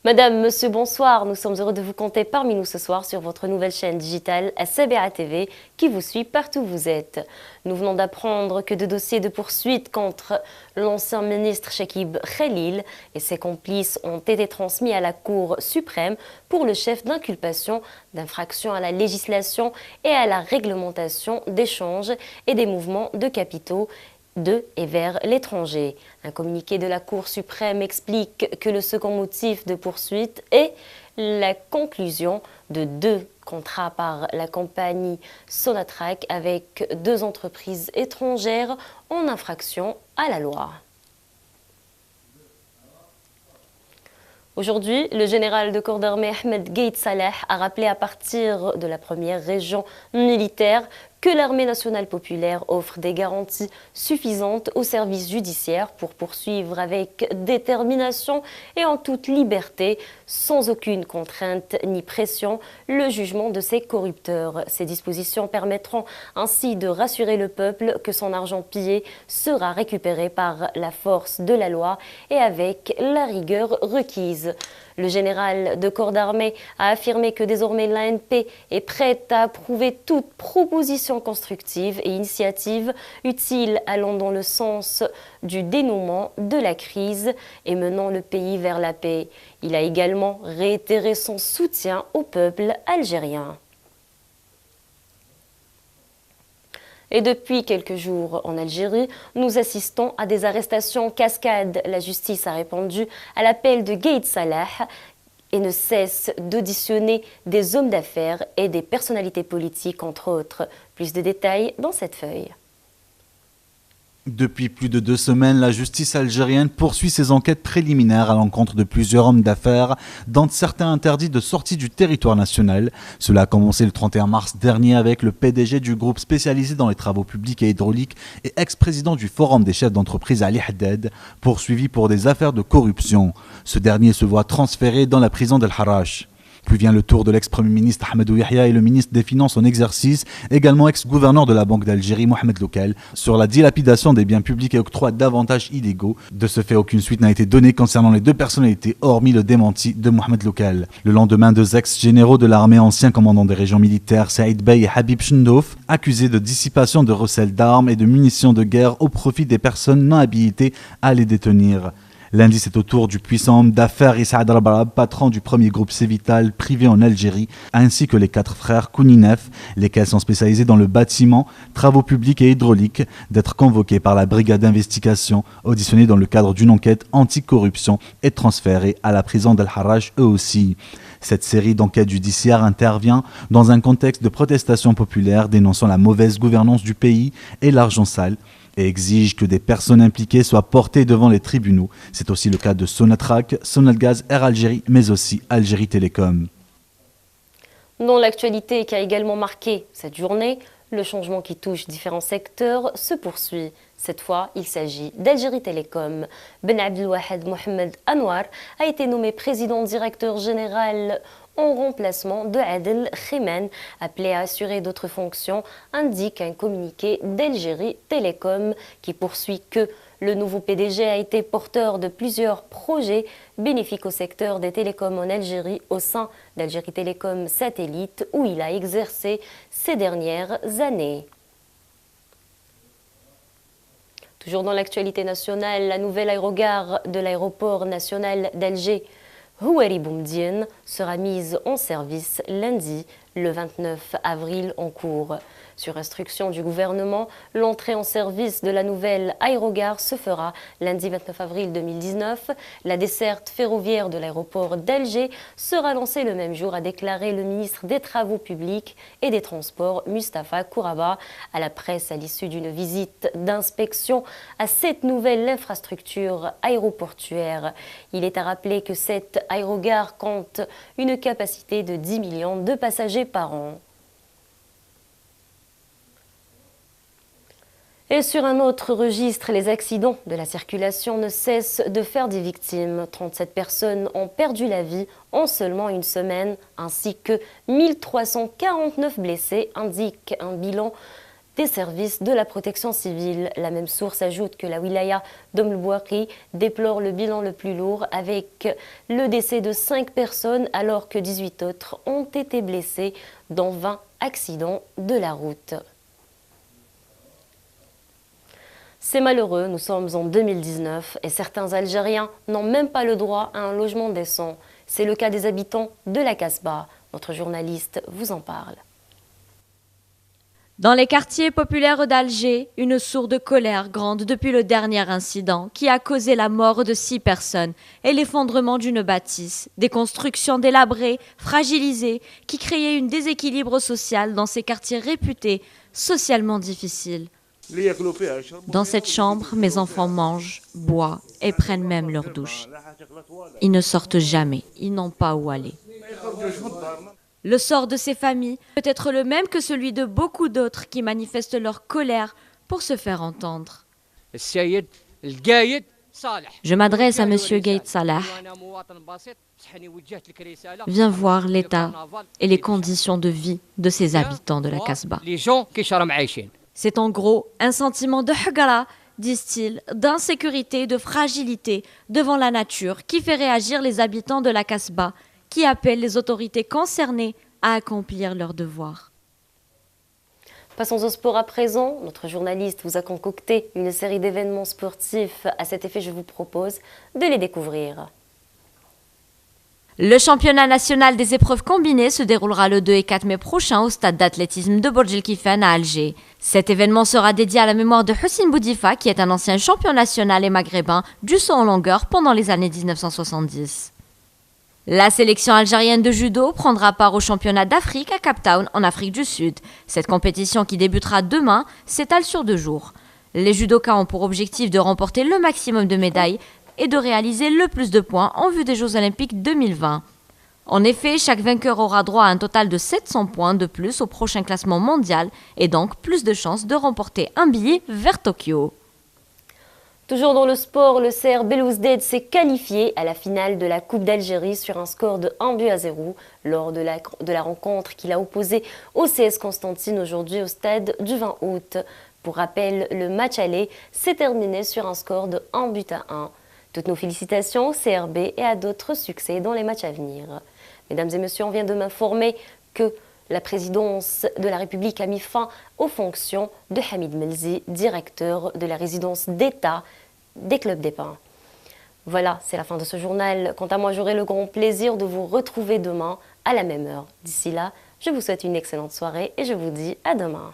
Madame, monsieur, bonsoir. Nous sommes heureux de vous compter parmi nous ce soir sur votre nouvelle chaîne digitale SBA TV qui vous suit partout où vous êtes. Nous venons d'apprendre que deux dossiers de poursuite contre l'ancien ministre Chekib Khalil et ses complices ont été transmis à la Cour suprême pour le chef d'inculpation d'infraction à la législation et à la réglementation d'échanges et des mouvements de capitaux de et vers l'étranger. Un communiqué de la Cour suprême explique que le second motif de poursuite est la conclusion de deux contrats par la compagnie Sonatrach avec deux entreprises étrangères en infraction à la loi. Aujourd'hui, le général de corps d'armée Ahmed Gaïd Salah a rappelé à partir de la première région militaire que l'armée nationale populaire offre des garanties suffisantes aux services judiciaires pour poursuivre avec détermination et en toute liberté, sans aucune contrainte ni pression, le jugement de ces corrupteurs. Ces dispositions permettront ainsi de rassurer le peuple que son argent pillé sera récupéré par la force de la loi et avec la rigueur requise. Le général de corps d'armée a affirmé que désormais l'ANP est prête à approuver toute proposition constructive et initiative utile allant dans le sens du dénouement de la crise et menant le pays vers la paix. Il a également réitéré son soutien au peuple algérien. Et depuis quelques jours en Algérie, nous assistons à des arrestations cascades. La justice a répondu à l'appel de Gaïd Salah et ne cesse d'auditionner des hommes d'affaires et des personnalités politiques, entre autres. Plus de détails dans cette feuille. Depuis plus de 2 semaines, la justice algérienne poursuit ses enquêtes préliminaires à l'encontre de plusieurs hommes d'affaires, dont certains interdits de sortie du territoire national. Cela a commencé le 31 mars dernier avec le PDG du groupe spécialisé dans les travaux publics et hydrauliques et ex-président du Forum des chefs d'entreprise Ali Haddad, poursuivi pour des affaires de corruption. Ce dernier se voit transféré dans la prison d'El Harrach. Puis vient le tour de l'ex-premier ministre Ahmadou Yahya et le ministre des Finances en exercice, également ex-gouverneur de la Banque d'Algérie Mohamed Loukal, sur la dilapidation des biens publics et octroi d'avantages illégaux. De ce fait, aucune suite n'a été donnée concernant les deux personnalités, hormis le démenti de Mohamed Loukal. Le lendemain, deux ex-généraux de l'armée, anciens commandants des régions militaires, Saïd Bey et Habib Chendouf, accusés de dissipation de recel d'armes et de munitions de guerre au profit des personnes non habilitées à les détenir. Lundi, c'est au tour du puissant homme d'affaires Issa Rabarab, patron du premier groupe Cévital privé en Algérie, ainsi que les 4 frères Kouninef, lesquels sont spécialisés dans le bâtiment, travaux publics et hydrauliques, d'être convoqués par la brigade d'investigation, auditionnés dans le cadre d'une enquête anticorruption et transférés à la prison d'El Harrach eux aussi. Cette série d'enquêtes judiciaires intervient dans un contexte de protestation populaire dénonçant la mauvaise gouvernance du pays et l'argent sale, et exige que des personnes impliquées soient portées devant les tribunaux. C'est aussi le cas de Sonatrach, Sonalgaz, Air Algérie, mais aussi Algérie Télécom. Dans l'actualité qui a également marqué cette journée, le changement qui touche différents secteurs se poursuit. Cette fois, il s'agit d'Algérie Télécom. Ben Abdelwahed Mohamed Anwar a été nommé président directeur général en remplacement de Adel Khiman, appelé à assurer d'autres fonctions, indique un communiqué d'Algérie Télécom qui poursuit que le nouveau PDG a été porteur de plusieurs projets bénéfiques au secteur des télécoms en Algérie au sein d'Algérie Télécom Satellite où il a exercé ces dernières années. Toujours dans l'actualité nationale, la nouvelle aérogare de l'aéroport national d'Alger, Houari Boumediene, sera mise en service lundi, le 29 avril en cours. Sur instruction du gouvernement, l'entrée en service de la nouvelle aérogare se fera lundi 29 avril 2019. La desserte ferroviaire de l'aéroport d'Alger sera lancée le même jour, a déclaré le ministre des Travaux publics et des Transports, Mustapha Kouraba, à la presse à l'issue d'une visite d'inspection à cette nouvelle infrastructure aéroportuaire. Il est à rappeler que cette aérogare compte une capacité de 10 millions de passagers par an. Et sur un autre registre, les accidents de la circulation ne cessent de faire des victimes. 37 personnes ont perdu la vie en seulement une semaine, ainsi que 1349 blessés, indique un bilan des services de la protection civile. La même source ajoute que la wilaya d'Oum-el-Bouakhi déplore le bilan le plus lourd avec le décès de 5 personnes alors que 18 autres ont été blessés dans 20 accidents de la route. C'est malheureux, nous sommes en 2019 et certains Algériens n'ont même pas le droit à un logement décent. C'est le cas des habitants de la Casbah. Notre journaliste vous en parle. Dans les quartiers populaires d'Alger, une sourde colère gronde depuis le dernier incident qui a causé la mort de 6 personnes et l'effondrement d'une bâtisse, des constructions délabrées, fragilisées, qui créaient un déséquilibre social dans ces quartiers réputés socialement difficiles. Dans cette chambre, mes enfants mangent, boivent et prennent même leur douche. Ils ne sortent jamais, ils n'ont pas où aller. Le sort de ces familles peut être le même que celui de beaucoup d'autres qui manifestent leur colère pour se faire entendre. Je m'adresse à M. Gaït Salah. Viens voir l'état et les conditions de vie de ces habitants de la Casbah. C'est en gros un sentiment de hagara, disent-ils, d'insécurité et de fragilité devant la nature qui fait réagir les habitants de la Casbah, qui appellent les autorités concernées à accomplir leurs devoirs. Passons au sport à présent. Notre journaliste vous a concocté une série d'événements sportifs. À cet effet, je vous propose de les découvrir. Le championnat national des épreuves combinées se déroulera le 2 et 4 mai prochain au stade d'athlétisme de Borj El Kifan à Alger. Cet événement sera dédié à la mémoire de Houssine Boudifa, qui est un ancien champion national et maghrébin du saut en longueur pendant les années 1970. La sélection algérienne de judo prendra part au championnat d'Afrique à Cape Town, en Afrique du Sud. Cette compétition, qui débutera demain, s'étale sur 2 jours. Les judokas ont pour objectif de remporter le maximum de médailles et de réaliser le plus de points en vue des Jeux Olympiques 2020. En effet, chaque vainqueur aura droit à un total de 700 points de plus au prochain classement mondial et donc plus de chances de remporter un billet vers Tokyo. Toujours dans le sport, le CR Belouizdad s'est qualifié à la finale de la Coupe d'Algérie sur un score de 1-0 lors de la rencontre qu'il a opposée au CS Constantine aujourd'hui au stade du 20 août. Pour rappel, le match aller s'est terminé sur un score de 1-1. Toutes nos félicitations au CRB et à d'autres succès dans les matchs à venir. Mesdames et messieurs, on vient de m'informer que la présidence de la République a mis fin aux fonctions de Hamid Melzi, directeur de la résidence d'État des clubs des Pins. Voilà, c'est la fin de ce journal. Quant à moi, j'aurai le grand plaisir de vous retrouver demain à la même heure. D'ici là, je vous souhaite une excellente soirée et je vous dis à demain.